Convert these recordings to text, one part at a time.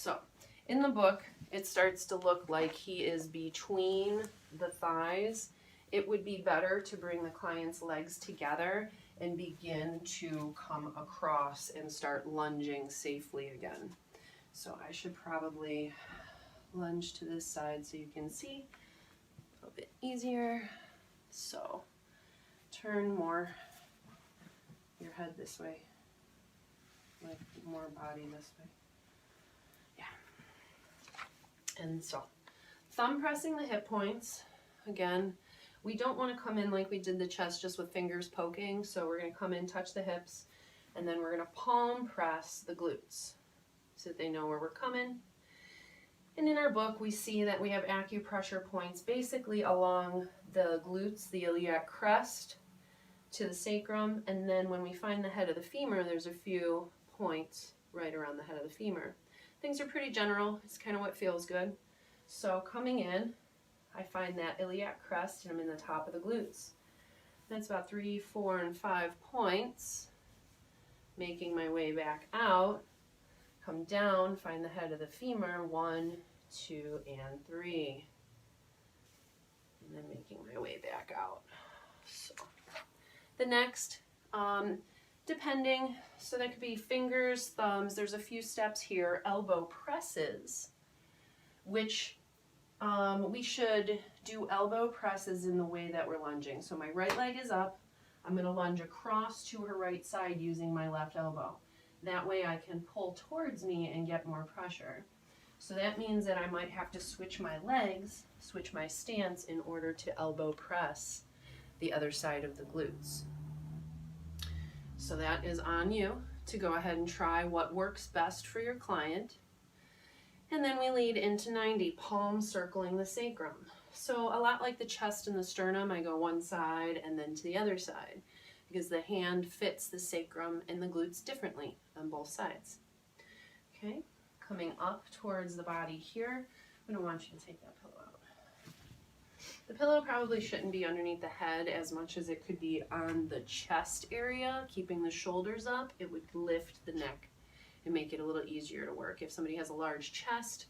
So in the book, it starts to look like he is between the thighs. It would be better to bring the client's legs together and begin to come across and start lunging safely again. So I should probably lunge to this side so you can see a little bit easier. So turn more your head this way, like more body this way. And so, thumb pressing the hip points. Again, we don't want to come in like we did the chest just with fingers poking. So we're going to come in, touch the hips, and then we're going to palm press the glutes so that they know where we're coming. And in our book, we see that we have acupressure points basically along the glutes, the iliac crest, to the sacrum. And then when we find the head of the femur, there's a few points right around the head of the femur. Things are pretty general. It's kind of what feels good. So coming in, I find that iliac crest and I'm in the top of the glutes. That's about 3, 4, and 5 points. Making my way back out, come down, find the head of the femur, 1, 2, and 3. And then making my way back out. So the next, depending, so that could be fingers, thumbs, there's a few steps here, elbow presses, which we should do elbow presses in the way that we're lunging. So my right leg is up, I'm going to lunge across to her right side using my left elbow. That way I can pull towards me and get more pressure. So that means that I might have to switch my legs, switch my stance in order to elbow press the other side of the glutes. So that is on you to go ahead and try what works best for your client. And then we lead into 90, palm circling the sacrum. So a lot like the chest and the sternum, I go one side and then to the other side because the hand fits the sacrum and the glutes differently on both sides. Okay, coming up towards the body here, I'm going to want you to take that pillow out. The pillow probably shouldn't be underneath the head as much as it could be on the chest area, keeping the shoulders up. It would lift the neck and make it a little easier to work. If somebody has a large chest,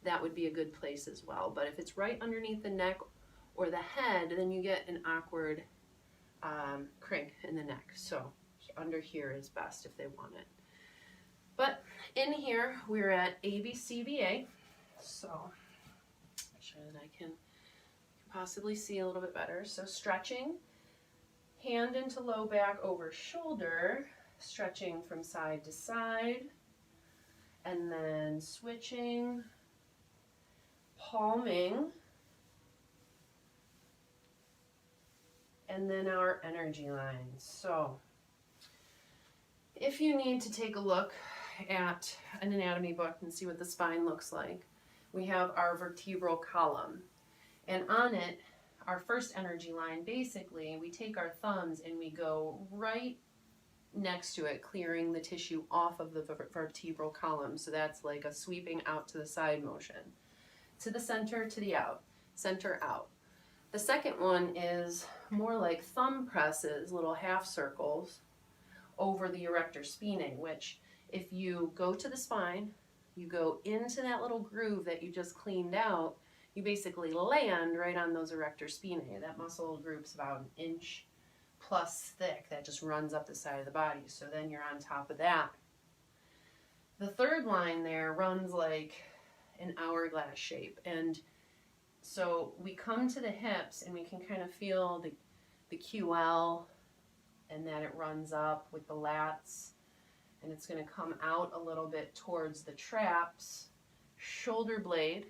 that would be a good place as well. But if it's right underneath the neck or the head, then you get an awkward crink in the neck. So under here is best if they want it. But in here, we're at ABCBA. So make sure that I can possibly see a little bit better. So stretching, hand into low back over shoulder, stretching from side to side, and then switching, palming, and then our energy lines. So if you need to take a look at an anatomy book and see what the spine looks like, we have our vertebral column. And on it, our first energy line, basically, we take our thumbs and we go right next to it, clearing the tissue off of the vertebral column. So that's like a sweeping out to the side motion. To the center, to the out, center, out. The second one is more like thumb presses, little half circles, over the erector spinae, which if you go to the spine, you go into that little groove that you just cleaned out, you basically land right on those erector spinae. That muscle group's about 1 inch plus thick that just runs up the side of the body. So then you're on top of that. The third line there runs like an hourglass shape. And so we come to the hips and we can kind of feel the QL and that it runs up with the lats. And it's going to come out a little bit towards the traps, shoulder blade.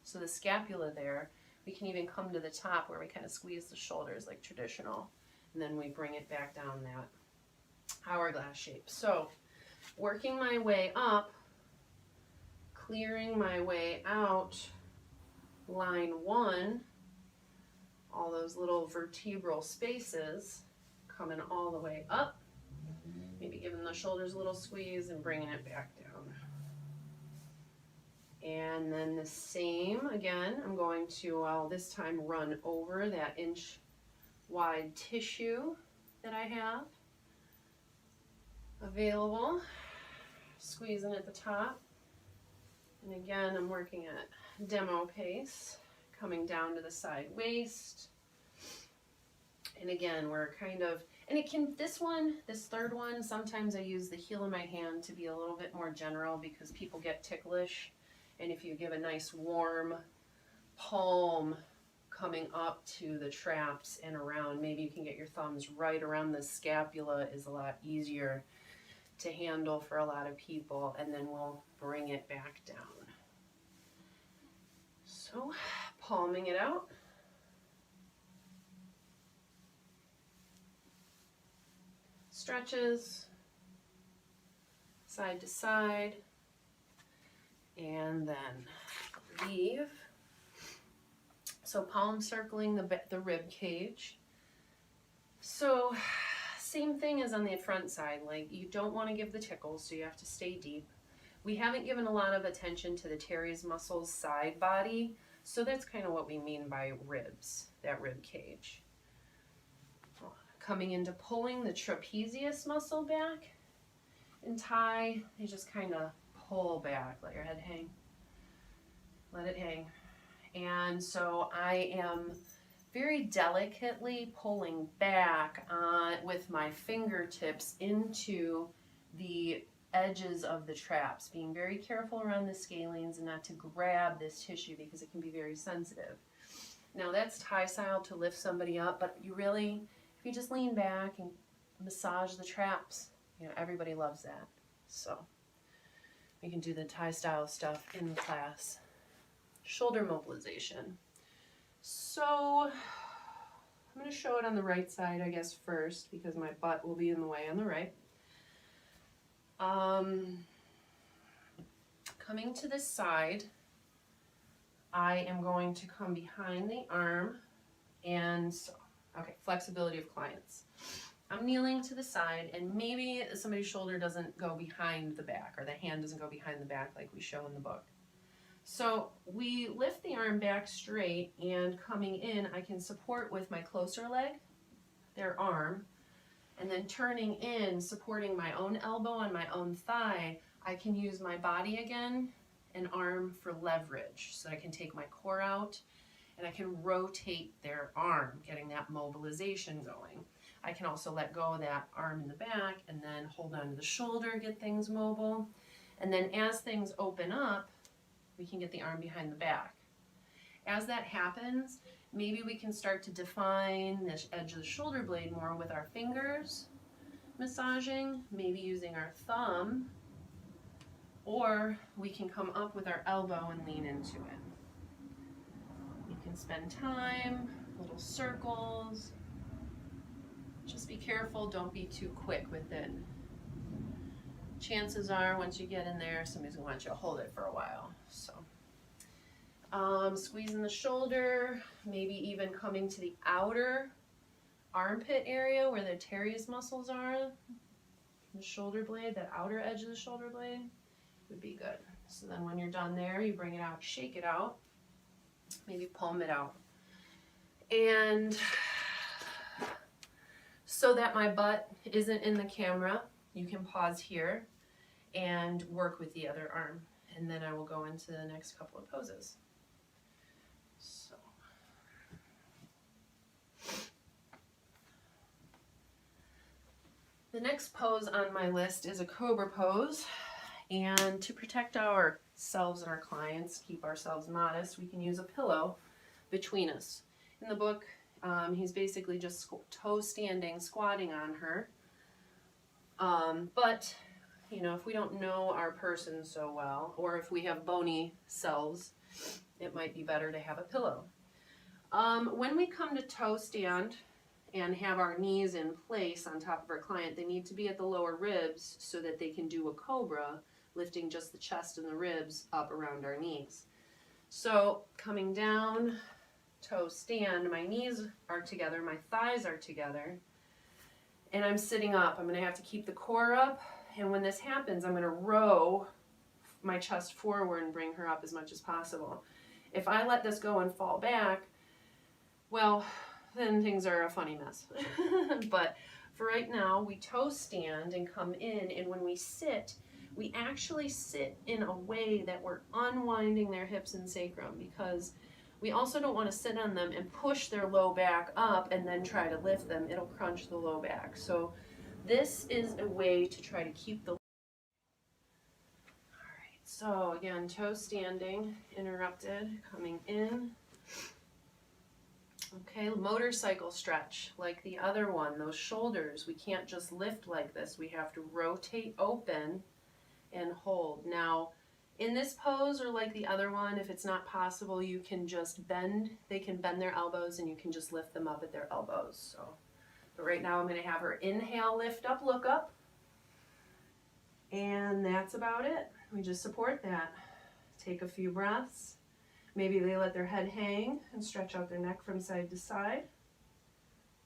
So the scapula there, we can even come to the top where we kind of squeeze the shoulders like traditional. And then we bring it back down that hourglass shape. So working my way up, clearing my way out, line 1, all those little vertebral spaces, coming all the way up, maybe giving the shoulders a little squeeze and bringing it back down. And then the same again, I'm going to, this time run over that 1 inch wide tissue that I have available, squeezing at the top, And again, I'm working at demo pace, coming down to the side waist. And again, we're kind of, and it can, this third one, sometimes I use the heel of my hand to be a little bit more general because people get ticklish. And if you give a nice warm palm coming up to the traps and around, maybe you can get your thumbs right around the scapula, is a lot easier to handle for a lot of people. And then we'll bring it back down. So palming it out. Stretches side to side, and then leave. So palm circling the rib cage. So same thing as on the front side, like you don't want to give the tickles, so you have to stay deep. We haven't given a lot of attention to the teres muscles side body, so that's kind of what we mean by ribs, that rib cage. Coming into pulling the trapezius muscle back. In Thai, they just kind of pull back, let your head hang, let it hang. And so I am very delicately pulling back with my fingertips into the edges of the traps, being very careful around the scalenes and not to grab this tissue because it can be very sensitive. Now that's Thai style to lift somebody up, but you really, if you just lean back and massage the traps, you know, everybody loves that. So we can do the Thai style stuff in the class. Shoulder mobilization. So I'm going to show it on the right side, I guess, first, because my butt will be in the way on the right. Coming to this side, I am going to come behind the arm and so, okay, flexibility of clients. I'm kneeling to the side and maybe somebody's shoulder doesn't go behind the back or the hand doesn't go behind the back like we show in the book. So we lift the arm back straight and coming in, I can support with my closer leg, their arm, and then turning in, supporting my own elbow on my own thigh, I can use my body again and arm for leverage. So I can take my core out and I can rotate their arm, getting that mobilization going. I can also let go of that arm in the back and then hold on to the shoulder, get things mobile. And then as things open up, we can get the arm behind the back. As that happens, maybe we can start to define the edge of the shoulder blade more with our fingers massaging, maybe using our thumb, or we can come up with our elbow and lean into it. You can spend time, little circles. Just be careful, don't be too quick with it. Chances are, once you get in there, somebody's gonna want you to hold it for a while. So, squeezing the shoulder, maybe even coming to the outer armpit area where the teres muscles are, the shoulder blade, that outer edge of the shoulder blade would be good. So then when you're done there, you bring it out, shake it out, maybe palm it out. And so that my butt isn't in the camera, you can pause here and work with the other arm. And then I will go into the next couple of poses. So. The next pose on my list is a cobra pose. And to protect ourselves and our clients, keep ourselves modest, we can use a pillow between us. In the book, he's basically just toe standing, squatting on her. But, you know, if we don't know our person so well, or if we have bony selves, it might be better to have a pillow. When we come to toe stand and have our knees in place on top of our client, they need to be at the lower ribs so that they can do a cobra, lifting just the chest and the ribs up around our knees. So coming down, toe stand, my knees are together, my thighs are together, and I'm sitting up. I'm going to have to keep the core up, and when this happens, I'm going to row my chest forward and bring her up as much as possible. If I let this go and fall back, well, then things are a funny mess. But for right now, we toe stand and come in, and when we sit, we actually sit in a way that we're unwinding their hips and sacrum, because we also don't want to sit on them and push their low back up and then try to lift them. It'll crunch the low back. So this is a way to try to keep the... All right, so again, toe standing, interrupted, coming in. Okay, motorcycle stretch, like the other one, those shoulders, we can't just lift like this. We have to rotate open and hold. Now, in this pose or like the other one, if it's not possible, you can just bend. They can bend their elbows and you can just lift them up at their elbows. So, but right now I'm going to have her inhale, lift up, look up. And that's about it. We just support that. Take a few breaths. Maybe they let their head hang and stretch out their neck from side to side.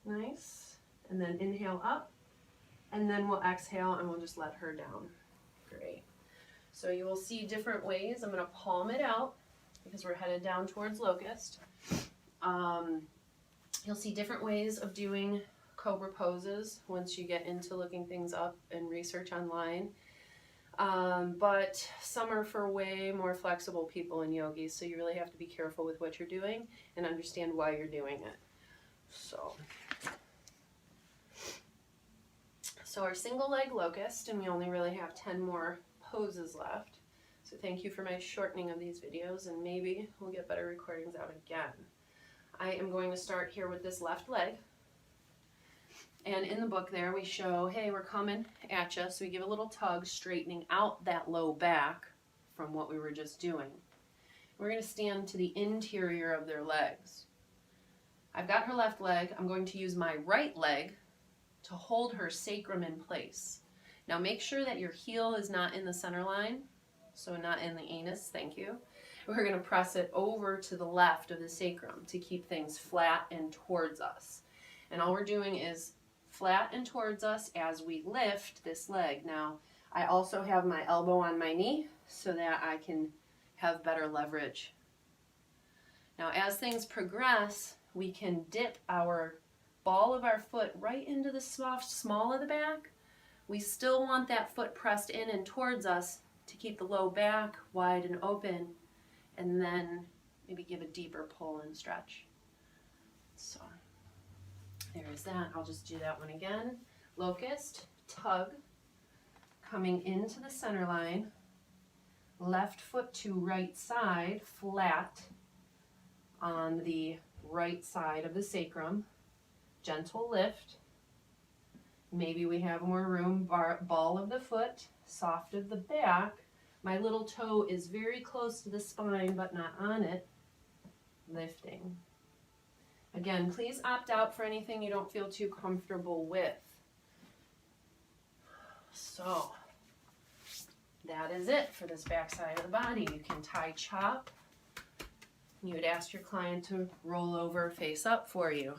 Nice. And then inhale up. And then we'll exhale and we'll just let her down. Great. So you will see different ways. I'm going to palm it out because we're headed down towards Locust. You'll see different ways of doing Cobra poses once you get into looking things up and research online. But some are for way more flexible people and yogis, so you really have to be careful with what you're doing and understand why you're doing it. So our single leg Locust, and we only really have 10 more poses left. So thank you for my shortening of these videos, and maybe we'll get better recordings out again. I am going to start here with this left leg. And in the book there we show, hey, we're coming at you. So we give a little tug, straightening out that low back from what we were just doing. We're going to stand to the interior of their legs. I've got her left leg. I'm going to use my right leg to hold her sacrum in place. Now make sure that your heel is not in the center line, so not in the anus, thank you. We're going to press it over to the left of the sacrum to keep things flat and towards us. And all we're doing is flat and towards us as we lift this leg. Now, I also have my elbow on my knee so that I can have better leverage. Now, as things progress, we can dip our ball of our foot right into the soft small of the back. We still want that foot pressed in and towards us to keep the low back wide and open, and then maybe give a deeper pull and stretch. So there's that. I'll just do that one again. Locust, tug, coming into the center line, left foot to right side, flat on the right side of the sacrum, gentle lift. Maybe we have more room, ball of the foot, soft of the back. My little toe is very close to the spine, but not on it. Lifting. Again, please opt out for anything you don't feel too comfortable with. So, that is it for this back side of the body. You can tie chop. You would ask your client to roll over face up for you.